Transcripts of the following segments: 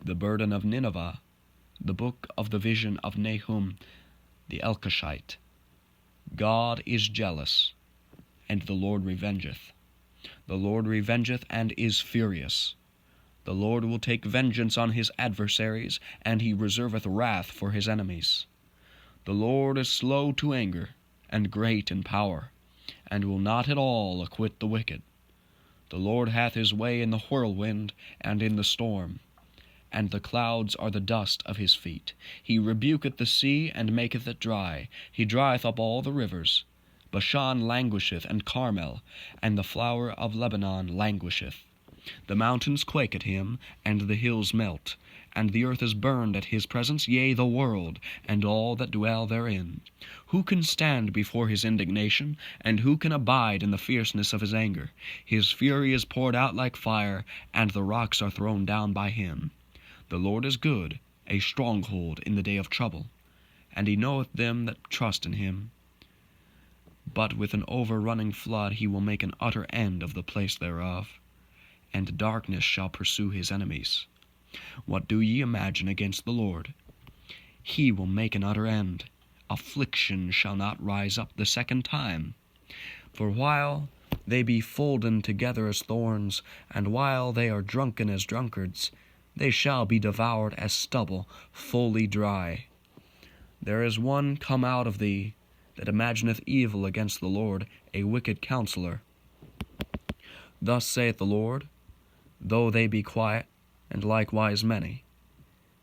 The burden of Nineveh, the book of the vision of Nahum the Elkoshite. God is jealous, and the Lord revengeth. The Lord revengeth and is furious. The Lord will take vengeance on his adversaries, and he reserveth wrath for his enemies. The Lord is slow to anger, and great in power, and will not at all acquit the wicked. The Lord hath his way in the whirlwind and in the storm, and the clouds are the dust of his feet. He rebuketh the sea, and maketh it dry. He drieth up all the rivers. Bashan languisheth, and Carmel, and the flower of Lebanon languisheth. The mountains quake at him, and the hills melt, and the earth is burned at his presence, yea, the world, and all that dwell therein. Who can stand before his indignation, and who can abide in the fierceness of his anger? His fury is poured out like fire, and the rocks are thrown down by him. The Lord is good, a stronghold in the day of trouble, and he knoweth them that trust in him. But with an overrunning flood he will make an utter end of the place thereof, and darkness shall pursue his enemies. What do ye imagine against the Lord? He will make an utter end. Affliction shall not rise up the second time. For while they be folden together as thorns, and while they are drunken as drunkards, they shall be devoured as stubble, fully dry. There is one come out of thee that imagineth evil against the Lord, a wicked counselor. Thus saith the Lord, though they be quiet, and likewise many,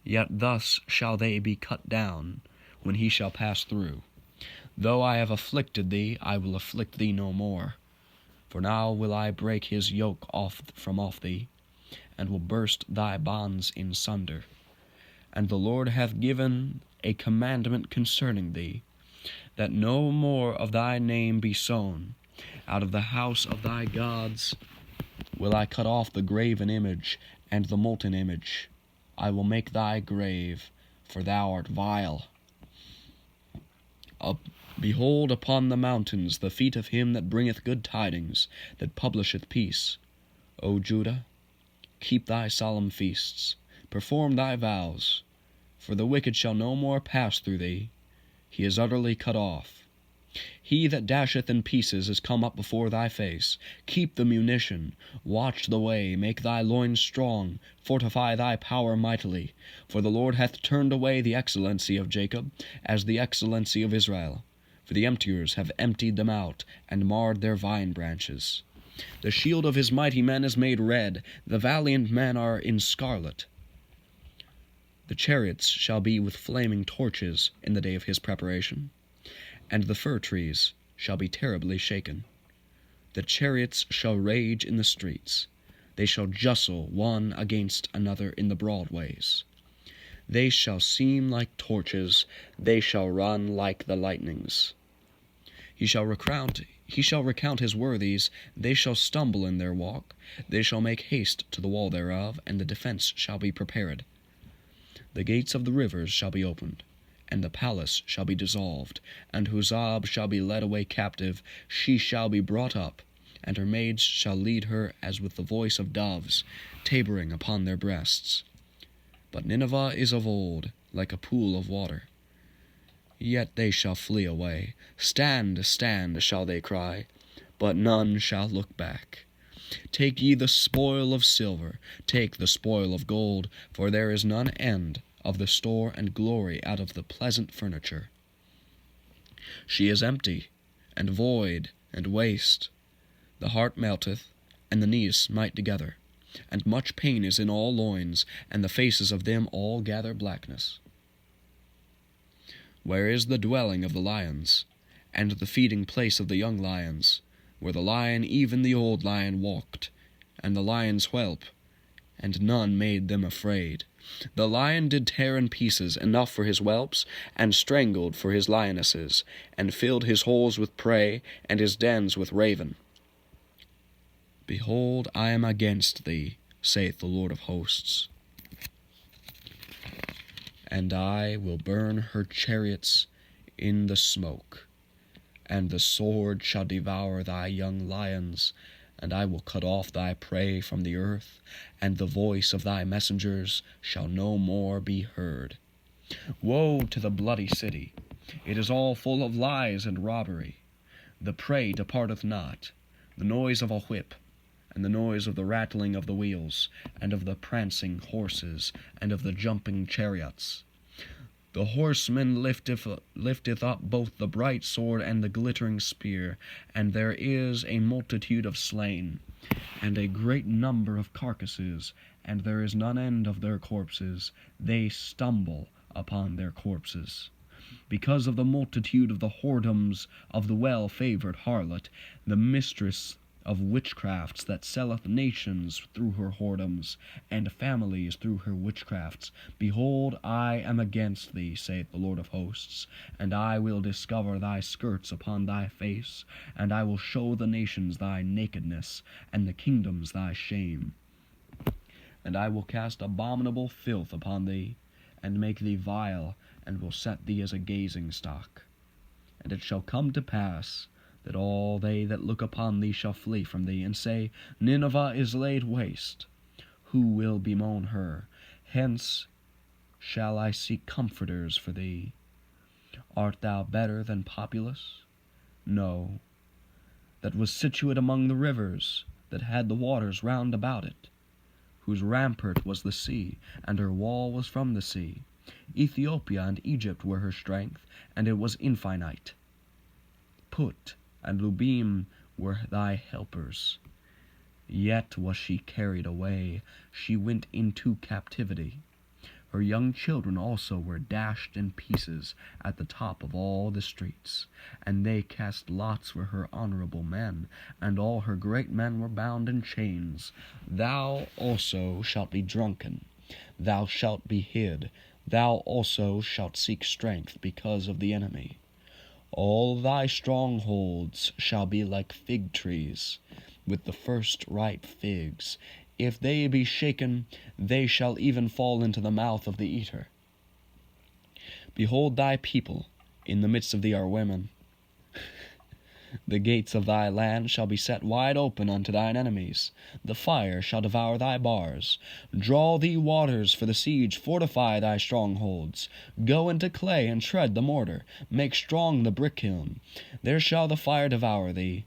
yet thus shall they be cut down, when he shall pass through. Though I have afflicted thee, I will afflict thee no more. For now will I break his yoke from off thee, and will burst thy bonds in sunder. And the Lord hath given a commandment concerning thee, that no more of thy name be sown. Out of the house of thy gods will I cut off the graven image and the molten image. I will make thy grave, for thou art vile. Behold upon the mountains the feet of him that bringeth good tidings, that publisheth peace. O Judah, keep thy solemn feasts, perform thy vows, for the wicked shall no more pass through thee. He is utterly cut off. He that dasheth in pieces is come up before thy face. Keep the munition, watch the way, make thy loins strong, fortify thy power mightily. For the Lord hath turned away the excellency of Jacob, as the excellency of Israel. For the emptiers have emptied them out, and marred their vine branches. The shield of his mighty men is made red, the valiant men are in scarlet. The chariots shall be with flaming torches in the day of his preparation, and the fir trees shall be terribly shaken. The chariots shall rage in the streets, they shall justle one against another in the broad ways. They shall seem like torches, they shall run like the lightnings. He shall recount his worthies, they shall stumble in their walk, they shall make haste to the wall thereof, and the defense shall be prepared. The gates of the rivers shall be opened, and the palace shall be dissolved, and Huzzab shall be led away captive. She shall be brought up, and her maids shall lead her as with the voice of doves, tabering upon their breasts. But Nineveh is of old, like a pool of water. Yet they shall flee away. Stand, stand, shall they cry, but none shall look back. Take ye the spoil of silver, take the spoil of gold, for there is none end of the store and glory out of the pleasant furniture. She is empty, and void, and waste. The heart melteth, and the knees smite together, and much pain is in all loins, and the faces of them all gather blackness. Where is the dwelling of the lions, and the feeding place of the young lions, where the lion, even the old lion, walked, and the lion's whelp, and none made them afraid? The lion did tear in pieces enough for his whelps, and strangled for his lionesses, and filled his holes with prey, and his dens with raven. Behold, I am against thee, saith the Lord of hosts, and I will burn her chariots in the smoke, and the sword shall devour thy young lions, And I will cut off thy prey from the earth, and the voice of thy messengers shall no more be heard. Woe to the bloody city! It is all full of lies and robbery. The prey departeth not, the noise of a whip, and the noise of the rattling of the wheels, and of the prancing horses, and of the jumping chariots. The horseman lifteth up both the bright sword and the glittering spear, and there is a multitude of slain, and a great number of carcasses, and there is none end of their corpses. They stumble upon their corpses. Because of the multitude of the whoredoms of the well-favored harlot, the mistress of witchcrafts, that selleth nations through her whoredoms, and families through her witchcrafts. Behold, I am against thee, saith the Lord of hosts, and I will discover thy skirts upon thy face, and I will show the nations thy nakedness, and the kingdoms thy shame. And I will cast abominable filth upon thee, and make thee vile, and will set thee as a gazing stock. And it shall come to pass, that all they that look upon thee shall flee from thee, and say, Nineveh is laid waste. Who will bemoan her? Hence shall I seek comforters for thee. Art thou better than Populus? No, that was situate among the rivers, that had the waters round about it, whose rampart was the sea, and her wall was from the sea. Ethiopia and Egypt were her strength, and it was infinite. Put and Lubim were thy helpers. Yet was she carried away, she went into captivity. Her young children also were dashed in pieces at the top of all the streets, and they cast lots for her honorable men, and all her great men were bound in chains. Thou also shalt be drunken, thou shalt be hid, thou also shalt seek strength because of the enemy. All thy strongholds shall be like fig trees, with the first ripe figs. If they be shaken, they shall even fall into the mouth of the eater. Behold, thy people, in the midst of thee are women. The gates of thy land shall be set wide open unto thine enemies. The fire shall devour thy bars. Draw thee waters for the siege, fortify thy strongholds. Go into clay and tread the mortar, make strong the brick kiln. There shall the fire devour thee,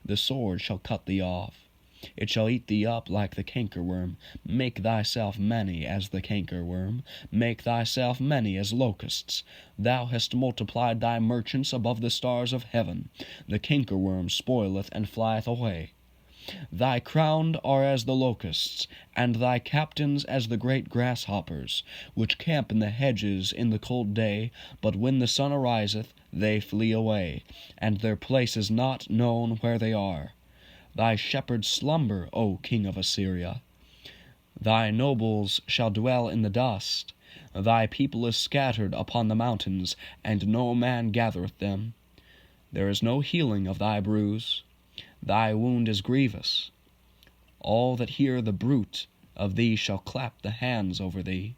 the sword shall cut thee off. It shall eat thee up like the cankerworm. Make thyself many as the cankerworm. Make thyself many as locusts. Thou hast multiplied thy merchants above the stars of heaven. The cankerworm spoileth and flieth away. Thy crowned are as the locusts, and thy captains as the great grasshoppers, which camp in the hedges in the cold day, but when the sun ariseth, they flee away, and their place is not known where they are. Thy shepherds slumber, O king of Assyria. Thy nobles shall dwell in the dust. Thy people is scattered upon the mountains, and no man gathereth them. There is no healing of thy bruise. Thy wound is grievous. All that hear the bruit of thee shall clap the hands over thee.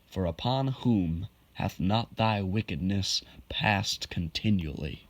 For upon whom hath not thy wickedness passed continually?